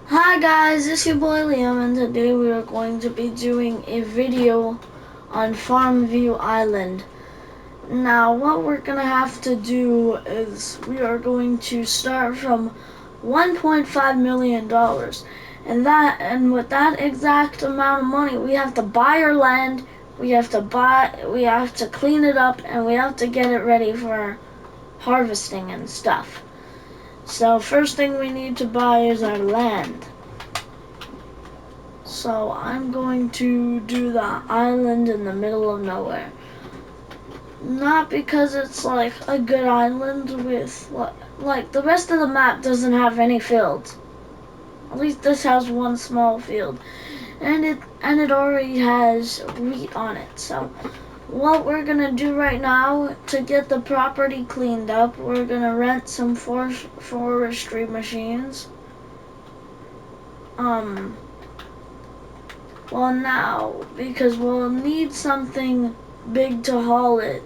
Hi guys, it's your boy Liam, and today we are going to be doing a video on Farmview Island. Now what we're going to have to do is we are going to start from $1.5 million. And with that exact amount of money, we have to buy our land, we have to clean it up, and we have to get it ready for harvesting and stuff. So first thing we need to buy is our land. So I'm going to do the island in the middle of nowhere. Not because it's like a good island with like the rest of the map doesn't have any fields. At least this has one small field, and it already has wheat on it. So what we're gonna do right now to get the property cleaned up, we're gonna rent some forestry machines. Well, now, because we'll need something big to haul it,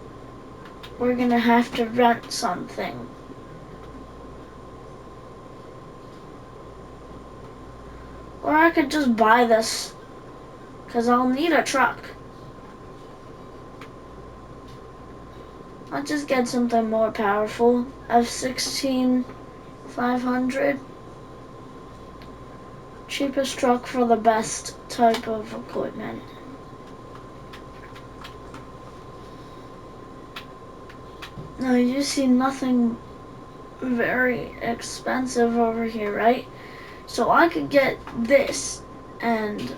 we're gonna have to rent something. Or I could just buy this, because I'll need a truck. I'll just get something more powerful. F16 500. Cheapest truck for the best type of equipment. Now you see nothing very expensive over here, right? So I could get this and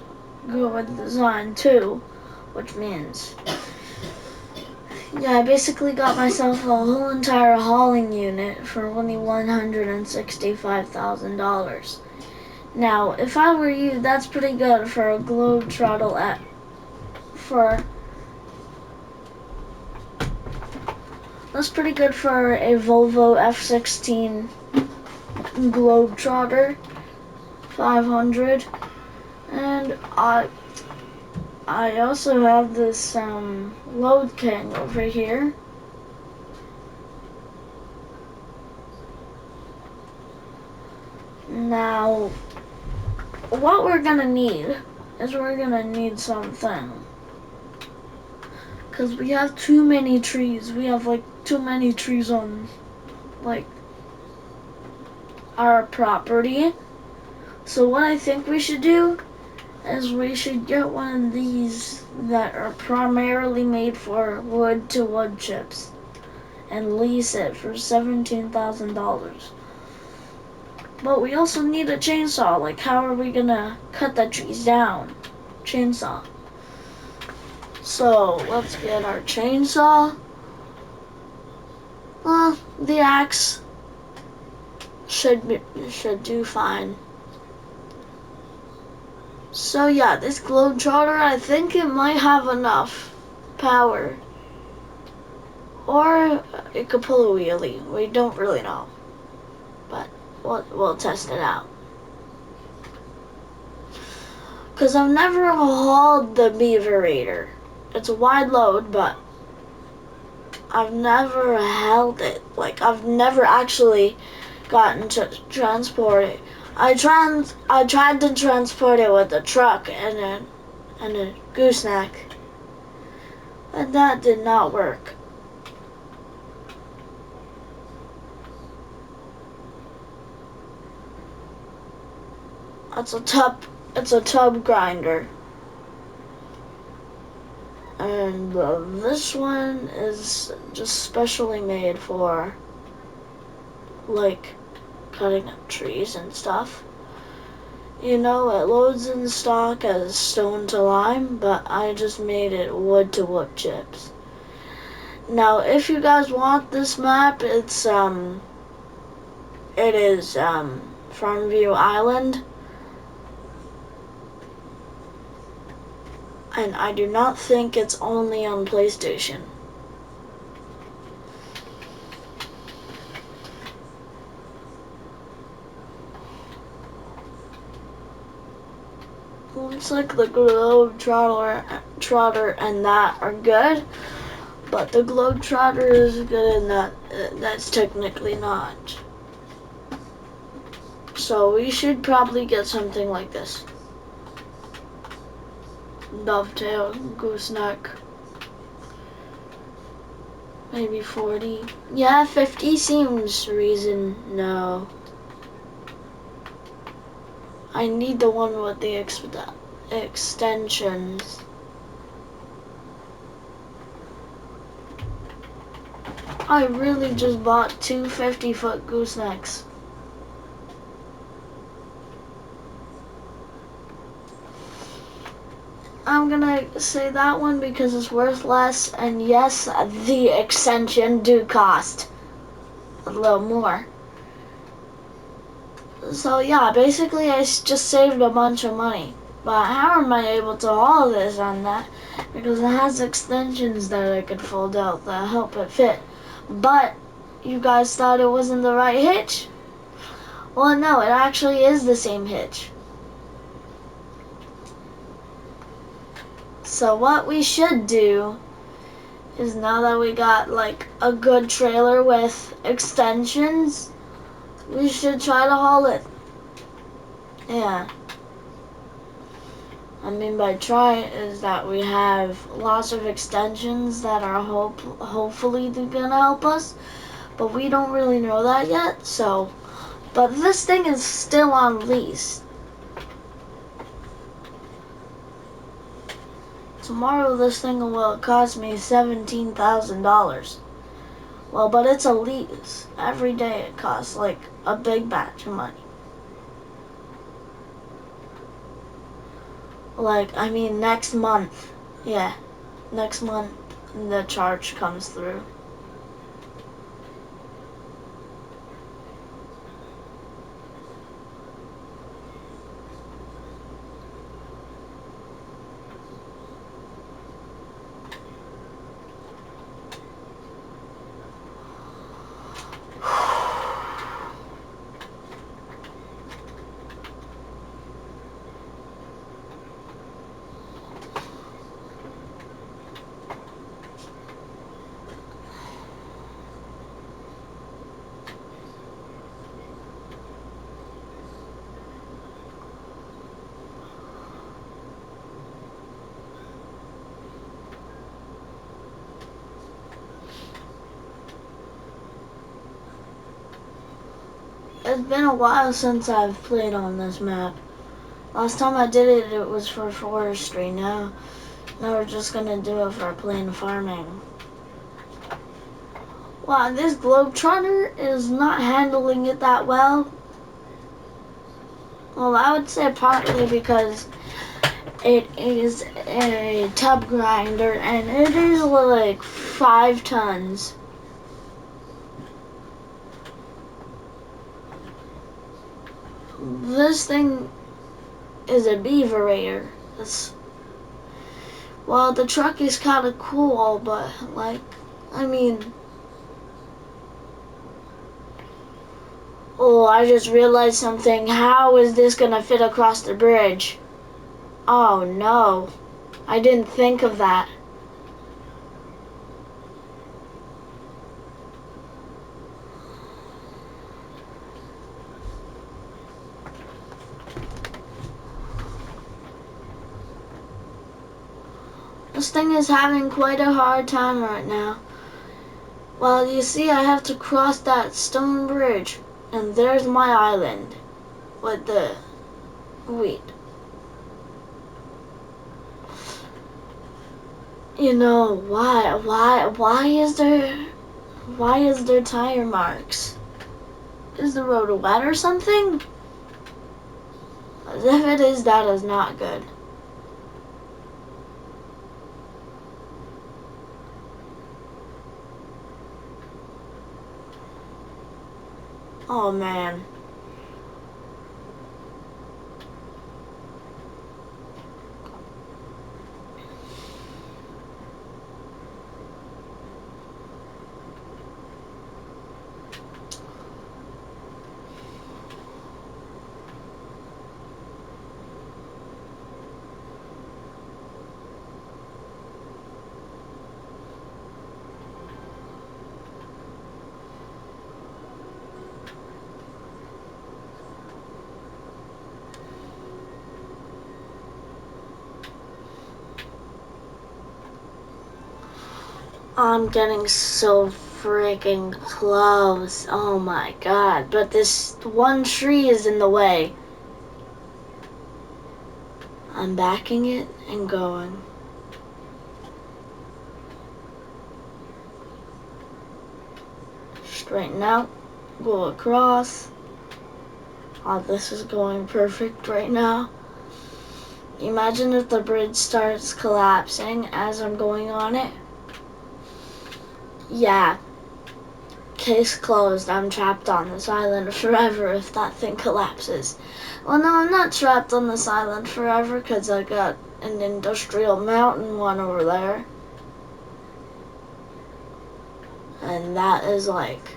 go with design 2, which means, yeah, I basically got myself a whole entire hauling unit for only $165,000. Now, if I were you, that's pretty good for a Globetrotter that's pretty good for a Volvo F16 Globetrotter 500. And I also have this Load King over here. Now, what we're gonna need is we're gonna need something. Because we have too many trees. We have like too many trees on like our property. So what I think we should do is we should get one of these that are primarily made for wood to wood chips and lease it for $17,000. But we also need a chainsaw. Like, how are we gonna cut the trees down? Chainsaw. So let's get our chainsaw. Well, the axe should do fine. So yeah, this Globetrotter, I think it might have enough power. Or it could pull a wheelie. We don't really know. But we'll test it out. Because I've never hauled the Beaverator. It's a wide load, but I've never held it. Like, I've never actually gotten to transport it. I tried to transport it with a truck and a gooseneck, and that did not work. It's a tub grinder. And this one is just specially made for like cutting up trees and stuff. You know, it loads in stock as stone to lime, but I just made it wood to wood chips. Now, if you guys want this map, it is Farmview Island. And I do not think it's only on PlayStation. Looks like the Globetrotter and that are good, but the Globetrotter is good and that's technically not. So we should probably get something like this. Dovetail, gooseneck. Maybe 40. Yeah, 50 seems reason. No. I need the one with the extensions. I really just bought two 50-foot goosenecks. I'm gonna say that one because it's worth less, and yes, the extension do cost a little more. So yeah, basically I just saved a bunch of money. But how am I able to haul this on that? Because it has extensions that I could fold out that help it fit. But you guys thought it wasn't the right hitch? Well, no, it actually is the same hitch. So what we should do is, now that we got like a good trailer with extensions, we should try to haul it. Yeah. I mean by try is that we have lots of extensions that are hopefully gonna help us, but we don't really know that yet. So, but this thing is still on lease. Tomorrow this thing will cost me $17,000. Well, but it's a lease. Every day it costs like a big batch of money. Like, I mean next month. Yeah, next month the charge comes through. It's been a while since I've played on this map. Last time I did it, it was for forestry. Now we're just gonna do it for plain farming. Wow, this Globetrotter is not handling it that well. Well, I would say partly because it is a tub grinder and it is like 5 tons. This thing is a beaverator. Well, the truck is kind of cool, but like, I mean, oh, I just realized something. How is this gonna fit across the bridge? Oh no, I didn't think of that. This thing is having quite a hard time right now. Well, you see, I have to cross that stone bridge, and there's my island with the wheat. You know, why is there tire marks? Is the road wet or something? As if it is, that is not good. Oh man. I'm getting so freaking close. Oh my god. But this one tree is in the way. I'm backing it and going. Straighten out. Go across. Oh, this is going perfect right now. Imagine if the bridge starts collapsing as I'm going on it. Yeah. Case closed. I'm trapped on this island forever if that thing collapses. Well, no, I'm not trapped on this island forever because I got an industrial mountain one over there. And that is like...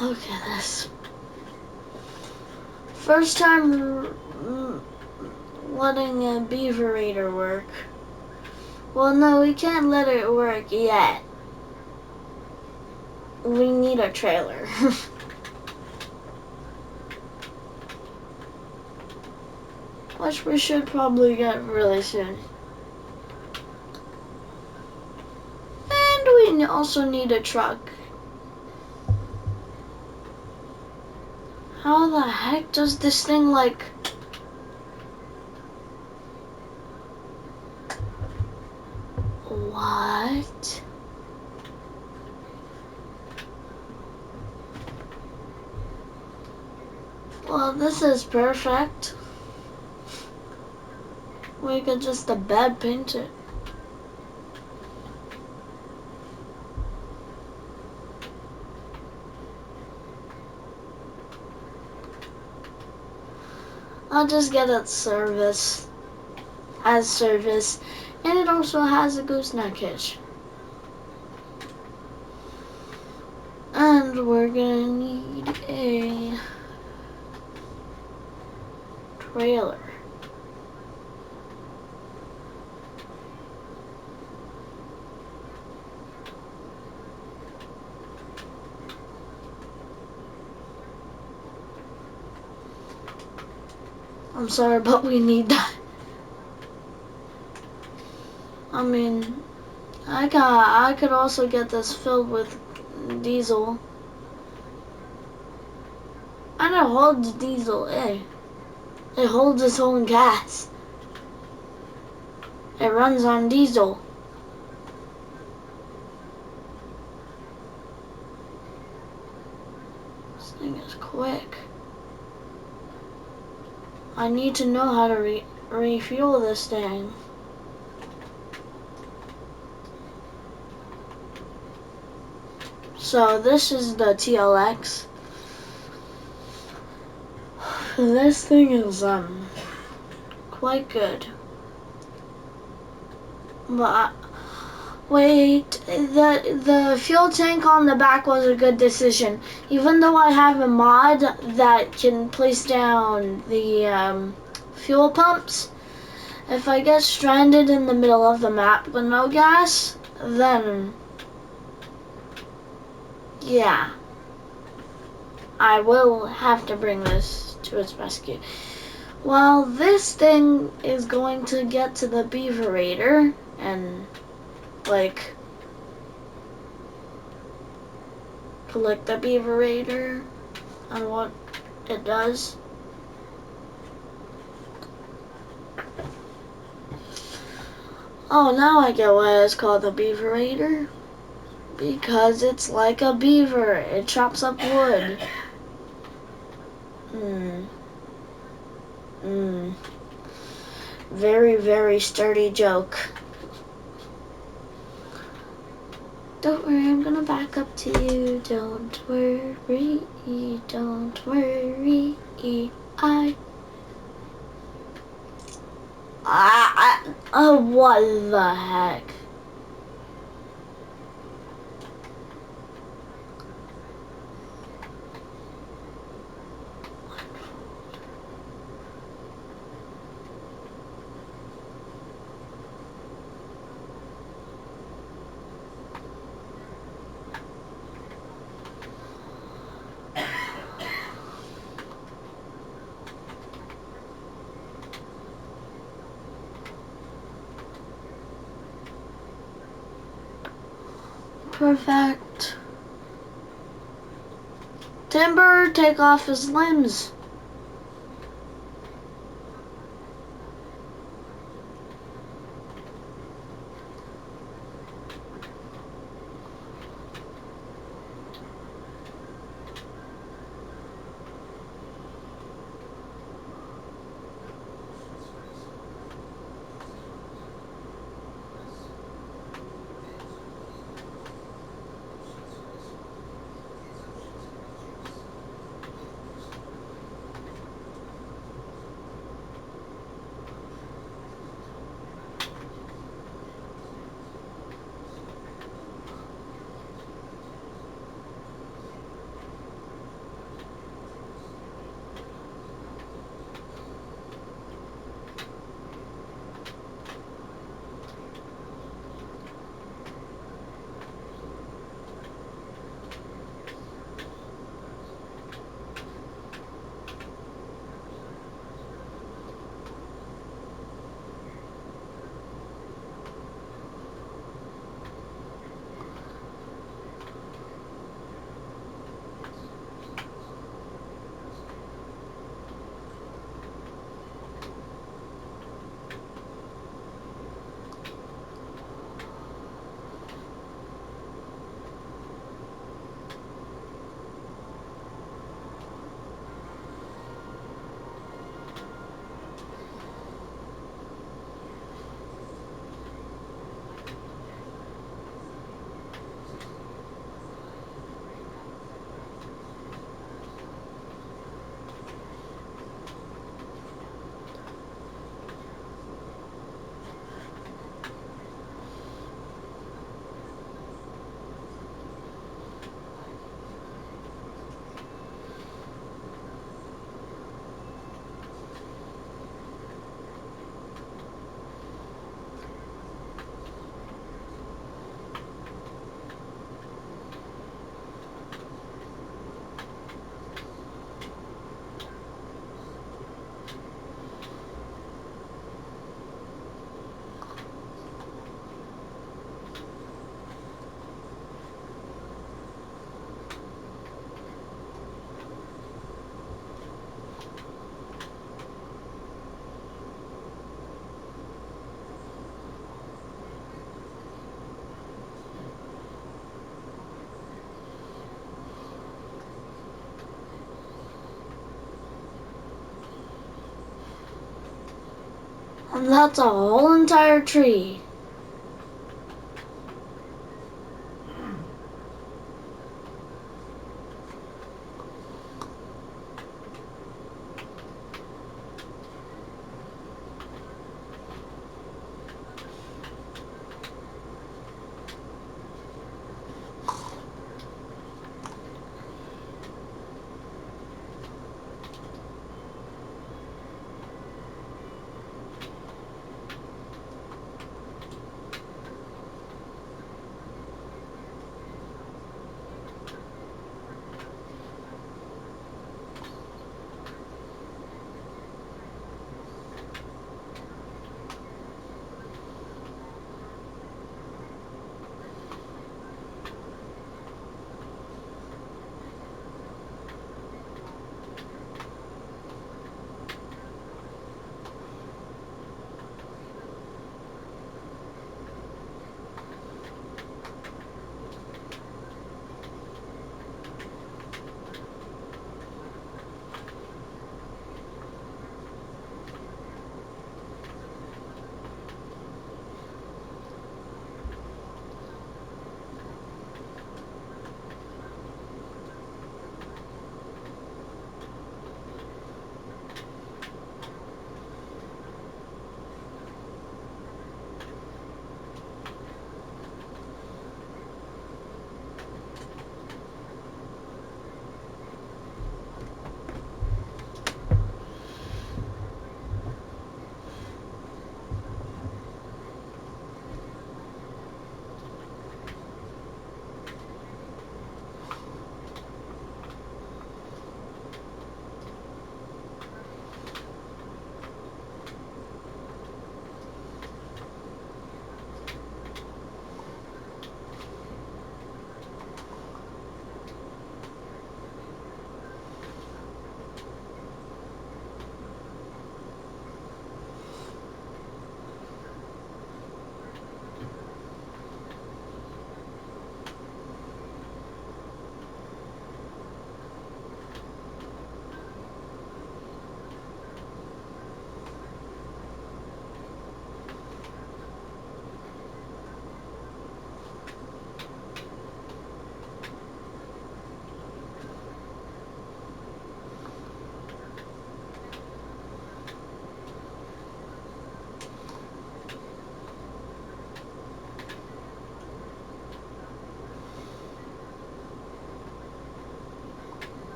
Look at this. First time letting a beaverator work. Well, no, we can't let it work yet. We need a trailer. Which we should probably get really soon. And we also need a truck. How the heck does this thing like... What? Well, this is perfect. We could just bed paint it. I'll just get it service. And it also has a gooseneck hitch. And we're gonna need a trailer. I'm sorry, but we need that. I mean, I could also get this filled with diesel. And it holds diesel, It holds its own gas. It runs on diesel. This thing is quick. I need to know how to refuel this thing. So this is the TLX. This thing is quite good. But wait, the fuel tank on the back was a good decision. Even though I have a mod that can place down the fuel pumps, if I get stranded in the middle of the map with no gas, then yeah, I will have to bring this to its rescue. Well, this thing is going to get to the beaverator and like collect the beaverator and what it does. Oh, now I get why it's called the beaverator. Because it's like a beaver. It chops up wood. Very, very sturdy joke. Don't worry, I'm gonna back up to you. Don't worry, don't worry. What the heck? Perfect. Timber, take off his limbs. And that's a whole entire tree.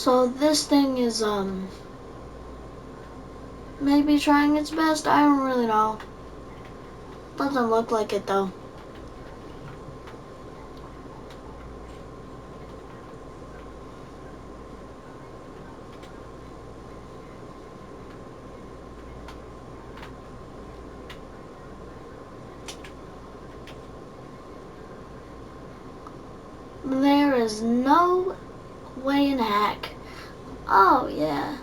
So this thing is maybe trying its best. I don't really know. Doesn't look like it though. There is no way in heck. Oh yeah.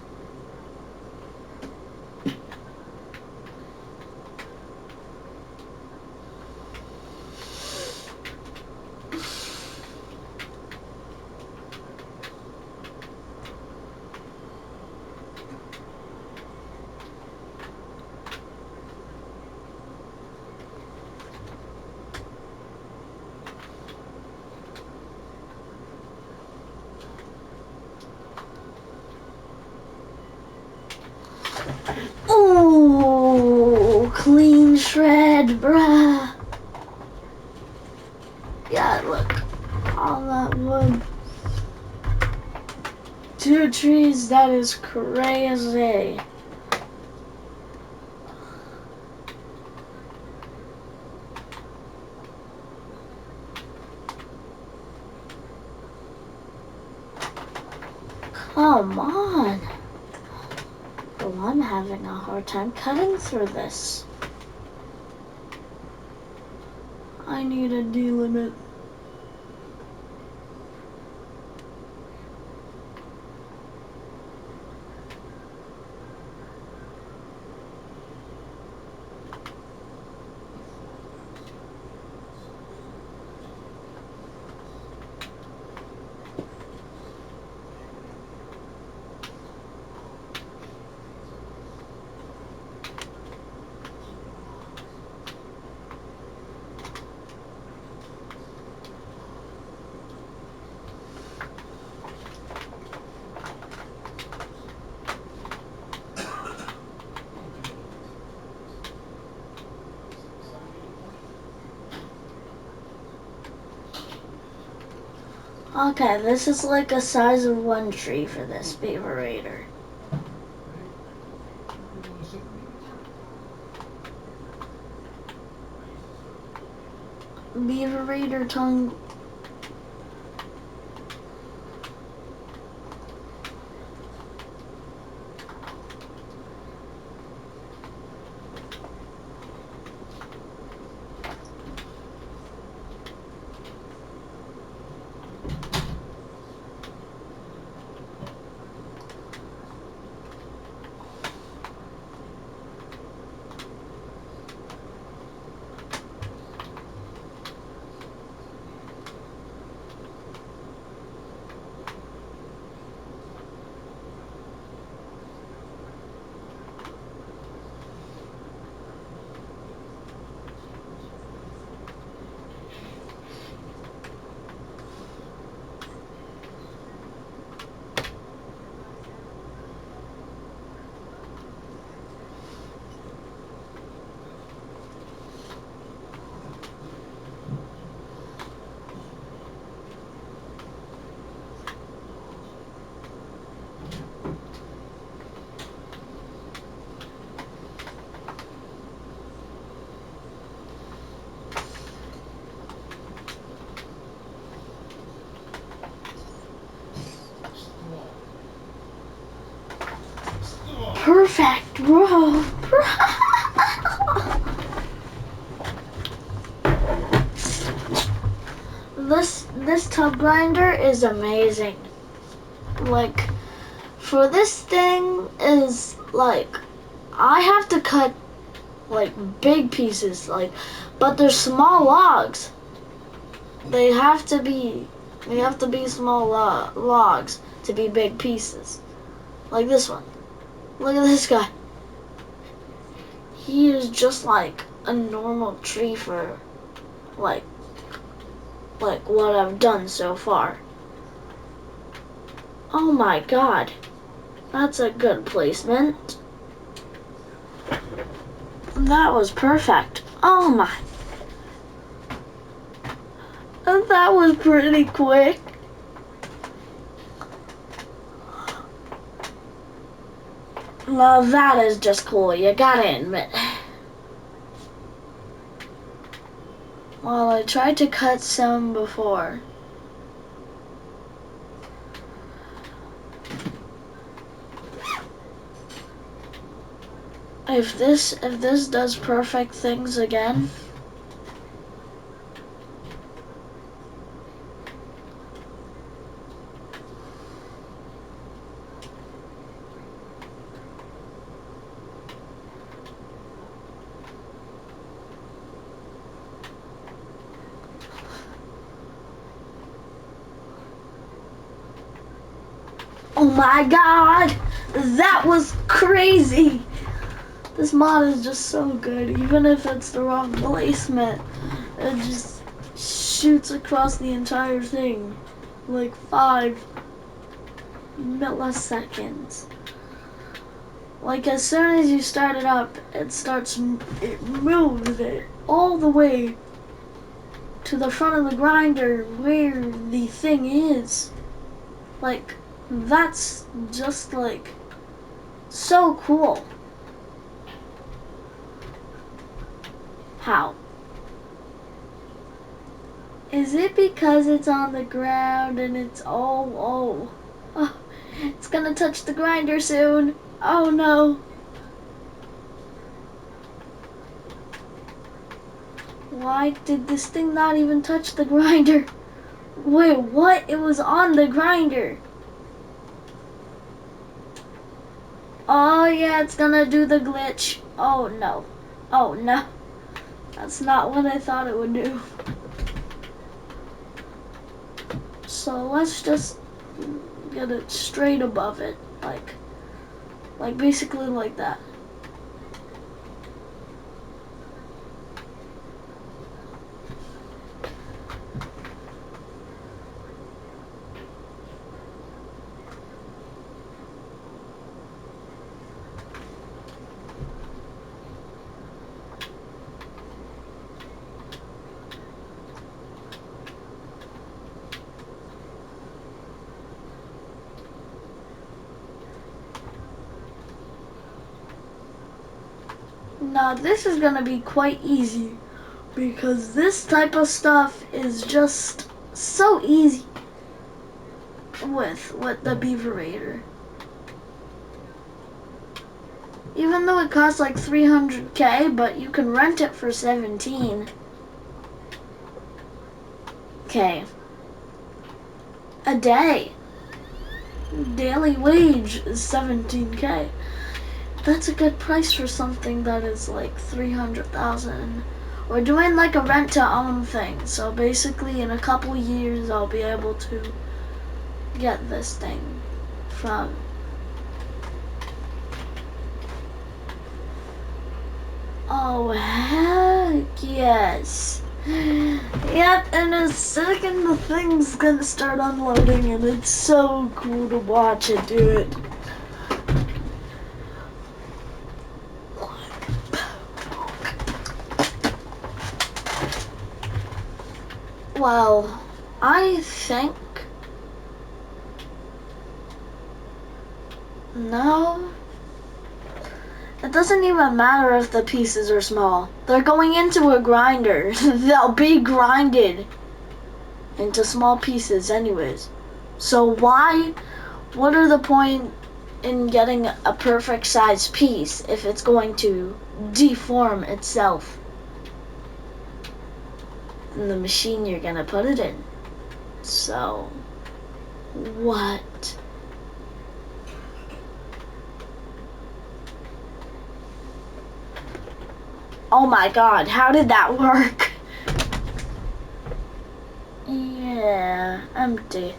Ooh, clean shred, bruh. Yeah, look, all that wood. 2 trees, that is crazy. Come on. Well, I'm having a hard time cutting through this. I need a delimit. Okay, this is like a size of 1 tree for this beaver raider. Beaver raider tongue. Perfect, bro. This tub grinder is amazing. Like, for this thing is like, I have to cut like big pieces, like, but they're small logs. They have to be small logs to be big pieces. Like this one. Look at this guy. He is just like a normal tree for like what I've done so far. Oh my god. That's a good placement. That was perfect. Oh my. That was pretty quick. Well, that is just cool, you gotta admit. Well, I tried to cut some before. If this does perfect things again, oh my god, that was crazy. This mod is just so good, even if it's the wrong placement. It just shoots across the entire thing, like 5 milliseconds. Like as soon as you start it up, it moves it all the way to the front of the grinder where the thing is. Like, that's just like so cool. How? Is it because it's on the ground and it's oh, it's gonna touch the grinder soon. Oh no. Why did this thing not even touch the grinder? Wait, what? It was on the grinder. Oh yeah, it's gonna do the glitch. Oh no. Oh no. That's not what I thought it would do. So let's just get it straight above it. Like basically like that. Now this is gonna be quite easy because this type of stuff is just so easy with the Beaverator. Even though it costs like 300k, but you can rent it for 17k. A day. Daily wage is 17k. That's a good price for something that is like 300,000. We're doing like a rent to own thing, so basically in a couple years I'll be able to get this thing from oh heck yes. Yep, in a second the thing's gonna start unloading and it's so cool to watch it do it. Well, I think no. It doesn't even matter if the pieces are small. They're going into a grinder. They'll be grinded into small pieces anyways. So what are the point in getting a perfect size piece if it's going to deform itself in the machine you're gonna put it in? So, what? Oh my god, how did that work? Yeah, empty.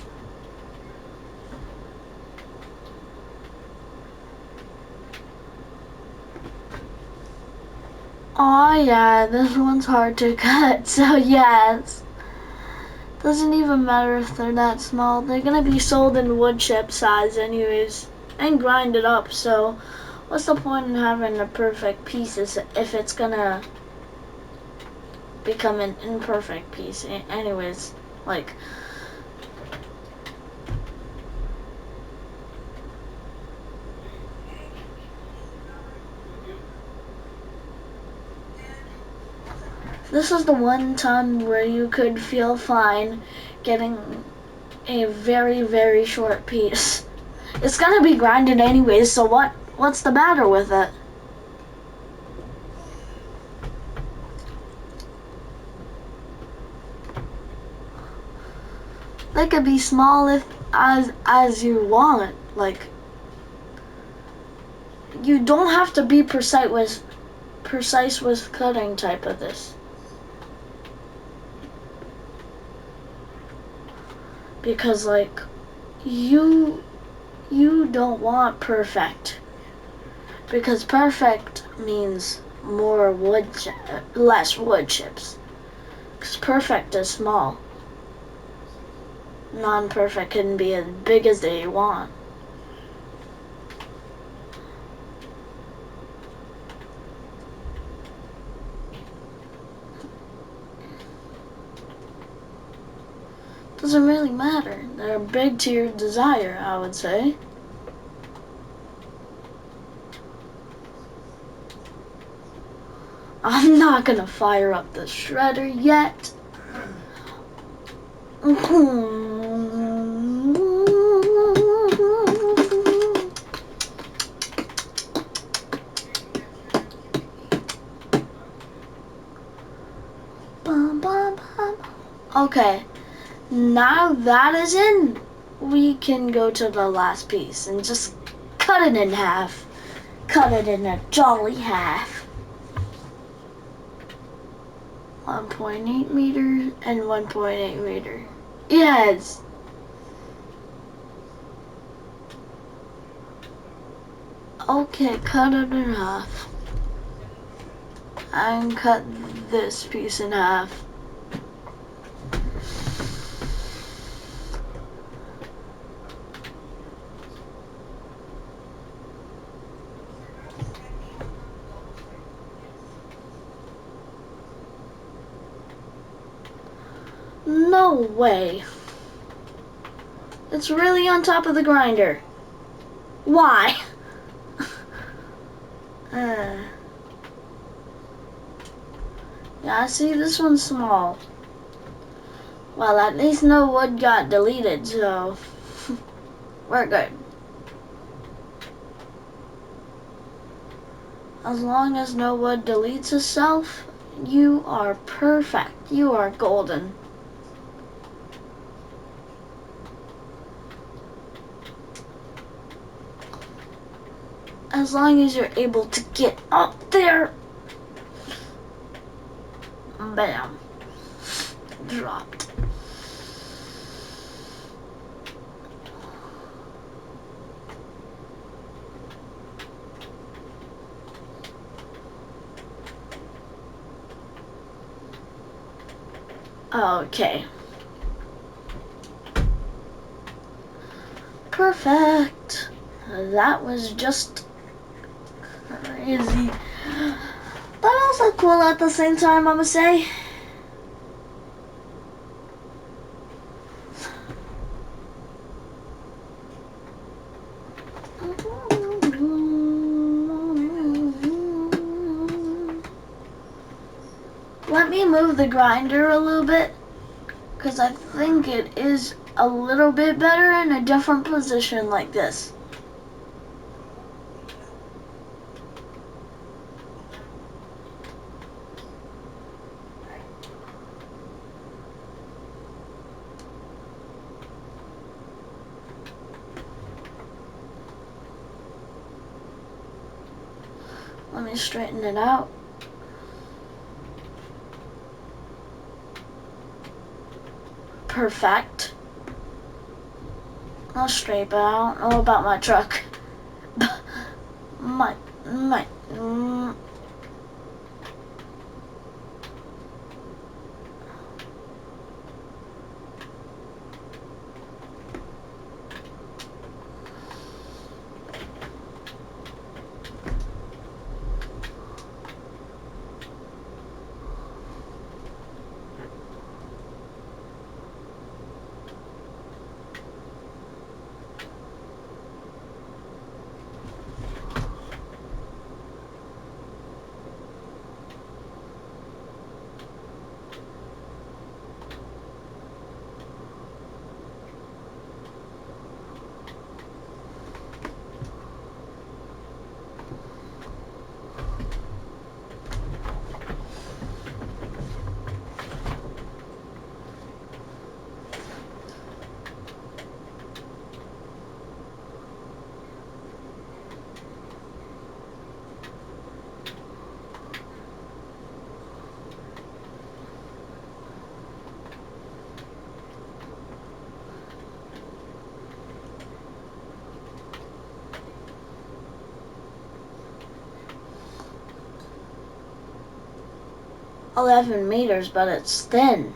Oh yeah, this one's hard to cut, so yes. Doesn't even matter if they're that small. They're gonna be sold in wood chip size anyways, and grinded up, so what's the point in having a perfect piece if it's gonna become an imperfect piece anyways? Like, This is the one time where you could feel fine getting a very, very short piece. It's gonna be grinded anyways, so what's the matter with it? They could be small as you want. Like, you don't have to be precise with cutting type of this. Because like you don't want perfect. Because perfect means less wood chips. Because perfect is small. Non-perfect can be as big as they want. Doesn't really matter. They're big to your desire, I would say. I'm not gonna fire up the shredder yet. Okay, now that is in, we can go to the last piece and just cut it in half. Cut it in a jolly half. 1.8 meters and 1.8 meter. Yes. Okay, cut it in half. And cut this piece in half. No way. It's really on top of the grinder. Why? Yeah, see, this one's small. Well, at least no wood got deleted, so we're good. As long as no wood deletes itself, you are perfect. You are golden. As long as you're able to get up there. Bam. Dropped. Okay. Perfect. That was just crazy. But also cool at the same time, I'ma say. Let me move the grinder a little bit, because I think it is a little bit better in a different position like this. Let me straighten it out. Perfect. I'll straight, but I don't know about my truck. my. 11 meters, but it's thin.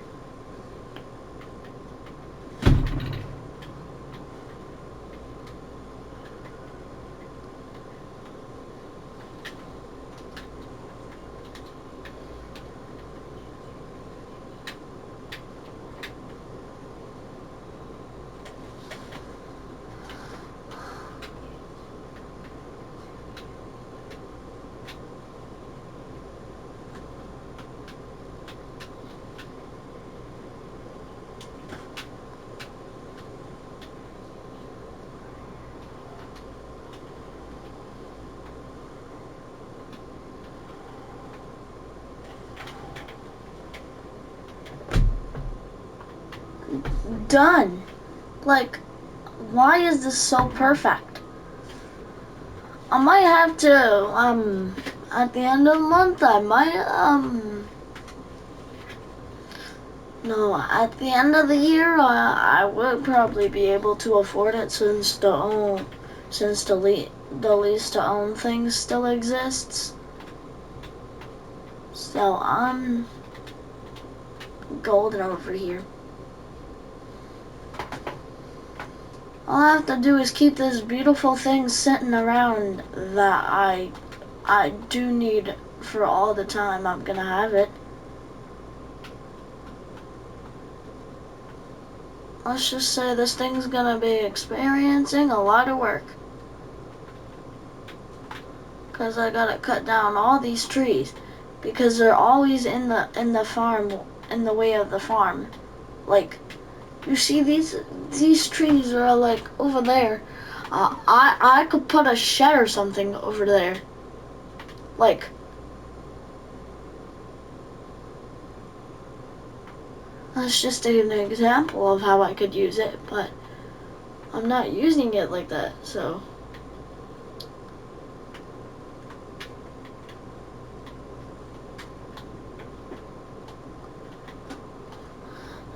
Done. Like, why is this so perfect? I might have to, at the end of the month, I might, no, at the end of the year, I would probably be able to afford it since the lease to own thing still exists. So I'm golden over here. All I have to do is keep this beautiful thing sitting around that I do need for all the time I'm gonna have it. Let's just say this thing's gonna be experiencing a lot of work. Cause I gotta cut down all these trees. Because they're always in the farm, in the way of the farm. Like, you see these trees are like over there. I could put a shed or something over there. Like, that's just an example of how I could use it, but I'm not using it like that, so.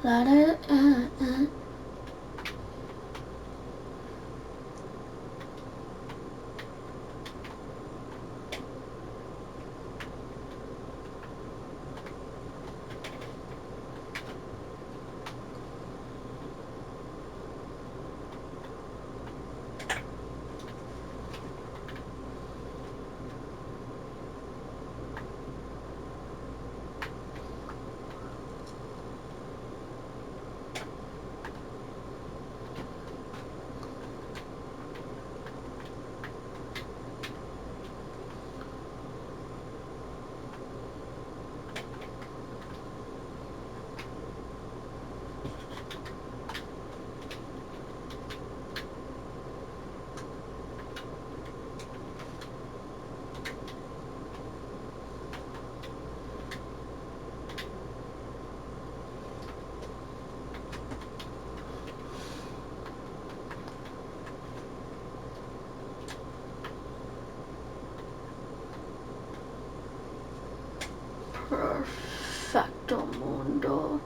La da, Perfecto mundo.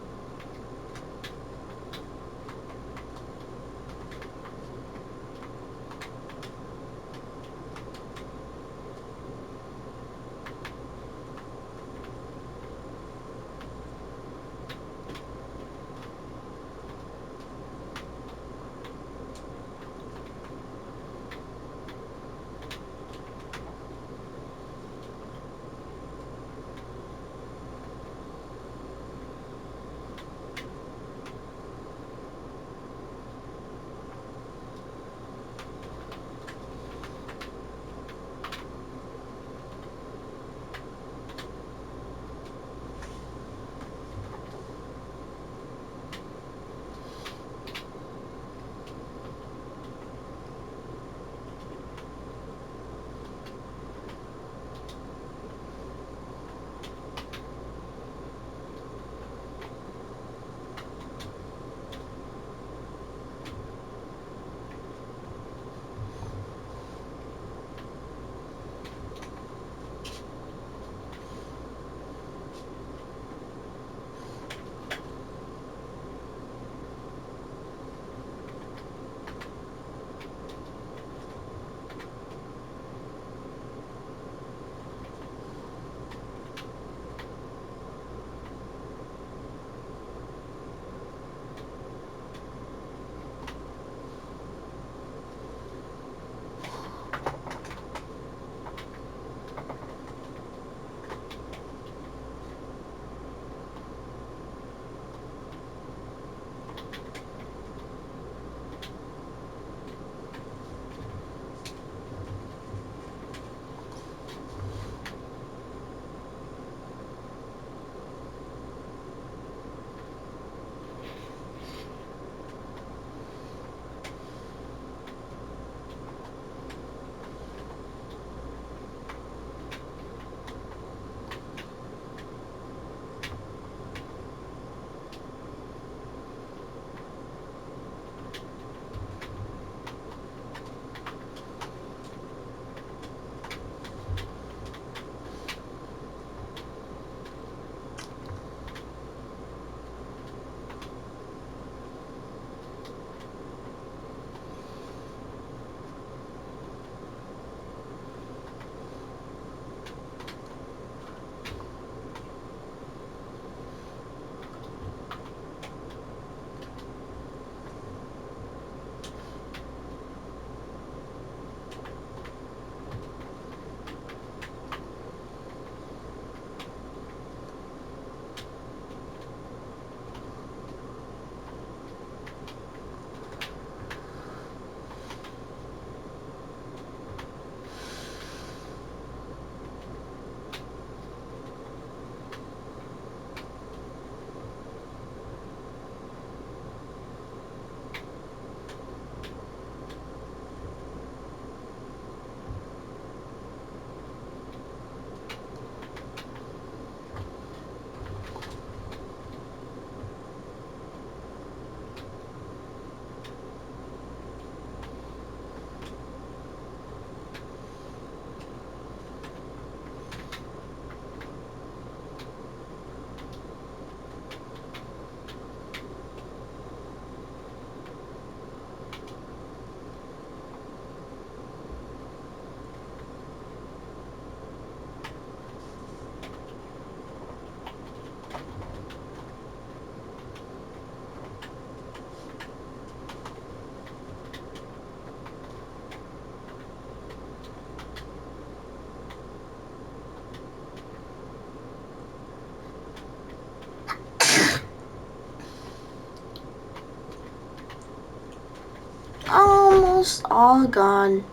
almost all gone.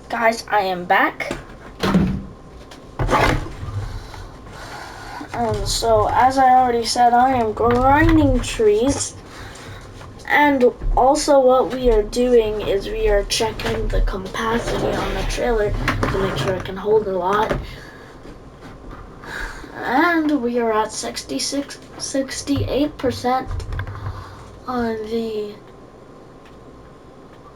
Guys, I am back. So, as I already said, I am grinding trees. And also what we are doing is we are checking the capacity on the trailer to make sure it can hold a lot. And we are at 68%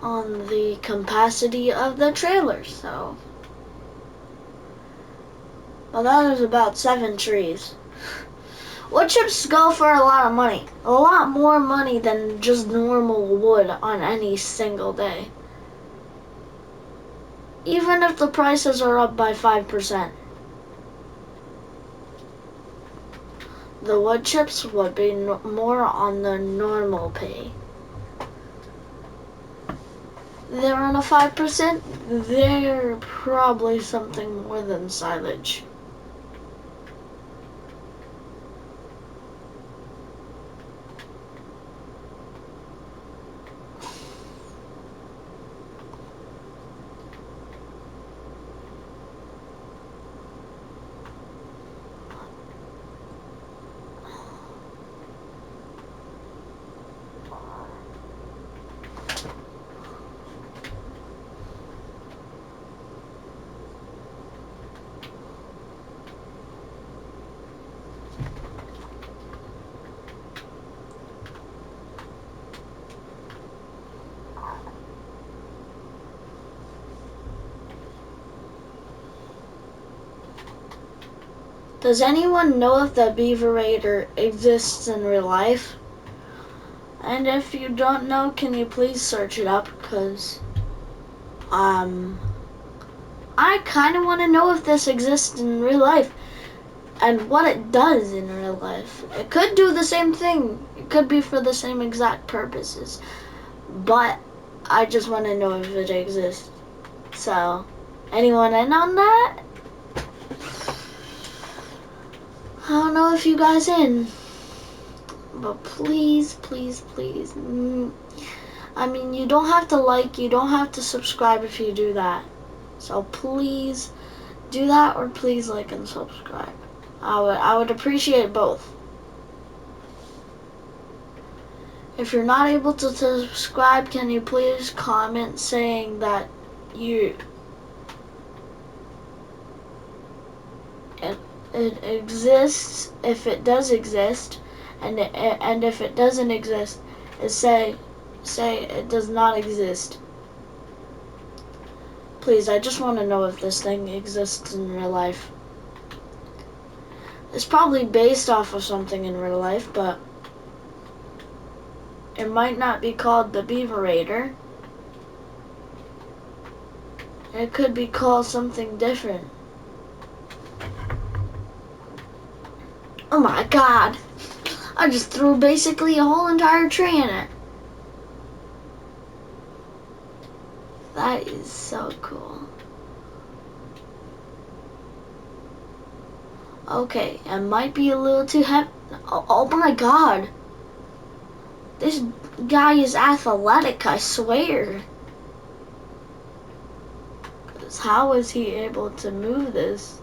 on the capacity of the trailer. So, well, that is about 7 trees. Wood chips go for a lot of money. A lot more money than just normal wood on any single day. Even if the prices are up by 5%. The wood chips would be more on the normal pay. They're on a 5%, they're probably something more than silage. Does anyone know if the Beaverator exists in real life? And if you don't know, can you please search it up? Because I kind of want to know if this exists in real life and what it does in real life. It could do the same thing. It could be for the same exact purposes. But I just want to know if it exists. So, anyone in on that? I don't know if you guys in. But please, please, please. I mean, you don't have to like, you don't have to subscribe if you do that. So please do that, or please like and subscribe. I would appreciate both. If you're not able to subscribe, can you please comment saying that it exists, if it does exist, and if it doesn't exist, say it does not exist. Please, I just want to know if this thing exists in real life. It's probably based off of something in real life, but it might not be called the Beaverator. It could be called something different. Oh my god! I just threw basically a whole entire tree in it. That is so cool. Okay, it might be a little too heavy. Oh my god. This guy is athletic, I swear. 'Cause how is he able to move this?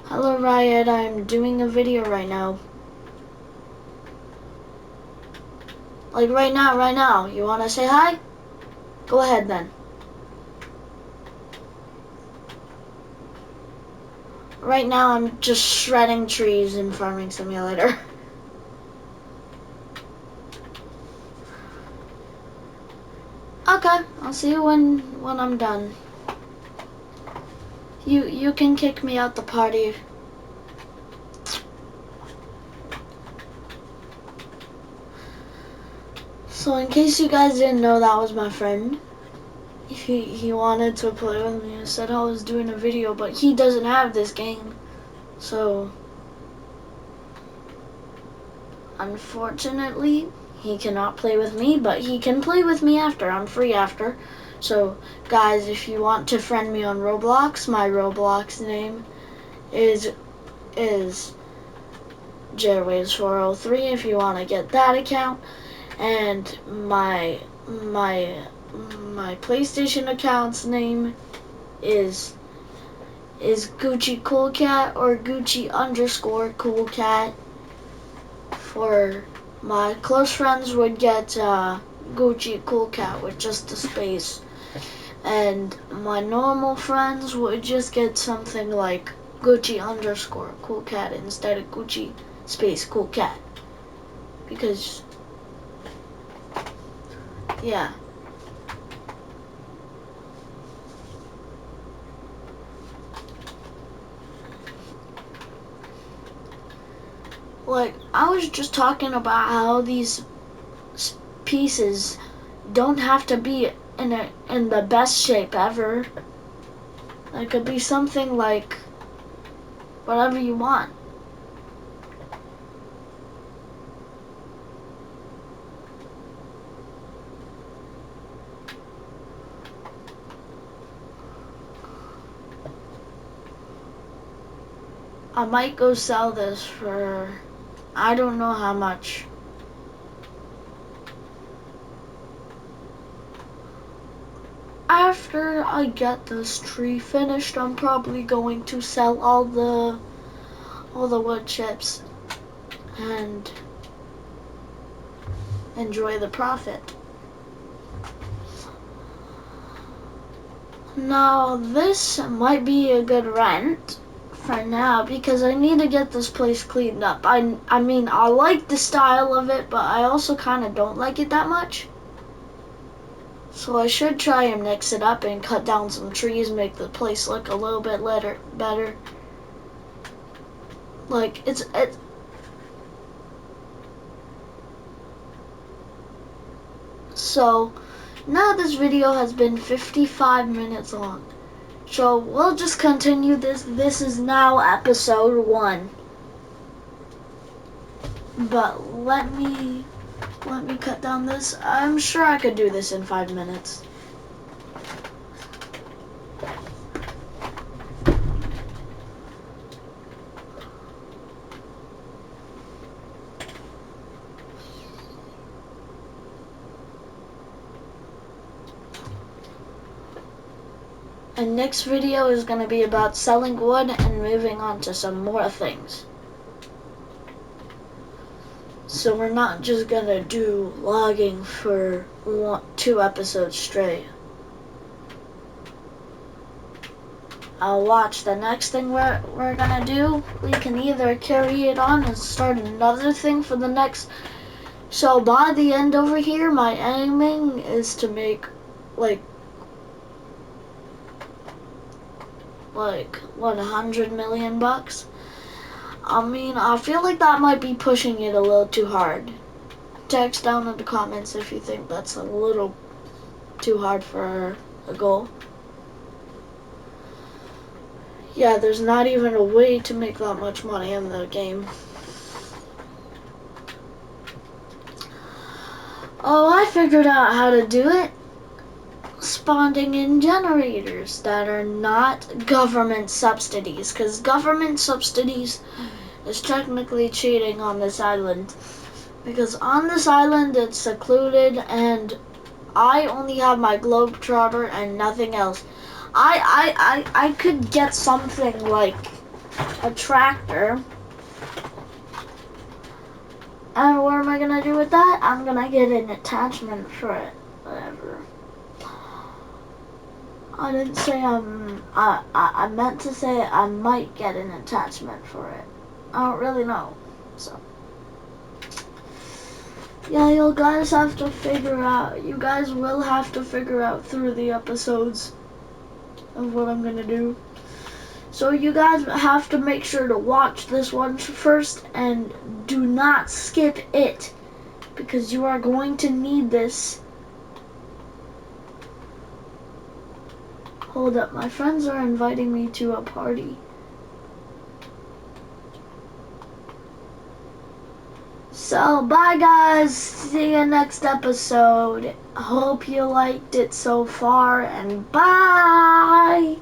Hello Riot, I'm doing a video right now. Like right now. You wanna say hi? Go ahead then. Right now I'm just shredding trees in Farming Simulator. Okay, I'll see you when I'm done. You can kick me out the party. So in case you guys didn't know, that was my friend. He wanted to play with me and said I was doing a video, but he doesn't have this game. So unfortunately, he cannot play with me, but he can play with me after. I'm free after. So guys, if you want to friend me on Roblox, my Roblox name is Jairways403 if you want to get that account, and my PlayStation account's name is Gucci Cool Cat or Gucci_Cool Cat. For my close friends would get Gucci Cool Cat with just a space, and my normal friends would just get something like Gucci_Cool Cat instead of Gucci space Cool Cat, because yeah. Like, I was just talking about how these pieces don't have to be in the best shape ever. It could be something like whatever you want. I might go sell this for I don't know how much. After I get this tree finished, I'm probably going to sell all the wood chips and enjoy the profit. Now this might be a good rent for now because I need to get this place cleaned up. I mean, I like the style of it, but I also kind of don't like it that much. So I should try and mix it up and cut down some trees, make the place look a little bit better. Like, it's so now this video has been 55 minutes long. So we'll just continue this. This is now episode 1. But let me cut down this. I'm sure I could do this in 5 minutes. And next video is going to be about selling wood and moving on to some more things. So we're not just going to do logging for 2 episodes straight. I'll watch the next thing we're going to do. We can either carry it on and start another thing for the next. So by the end over here, my aiming is to make like 100 million bucks. I mean, I feel like that might be pushing it a little too hard. Text down in the comments if you think that's a little too hard for a goal. Yeah, there's not even a way to make that much money in the game. Oh, I figured out how to do it. Spawning in generators that are not government subsidies, because government subsidies is technically cheating on this island. Because on this island it's secluded and I only have my Globetrotter and nothing else. I could get something like a tractor. And what am I gonna do with that? I'm gonna get an attachment for it. Whatever. I didn't say I meant to say I might get an attachment for it. I don't really know. So yeah, you guys have to figure out. You guys will have to figure out through the episodes of what I'm gonna do. So you guys have to make sure to watch this one first and do not skip it, because you are going to need this. Hold up, my friends are inviting me to a party. So bye guys, see you next episode. Hope you liked it so far, and bye!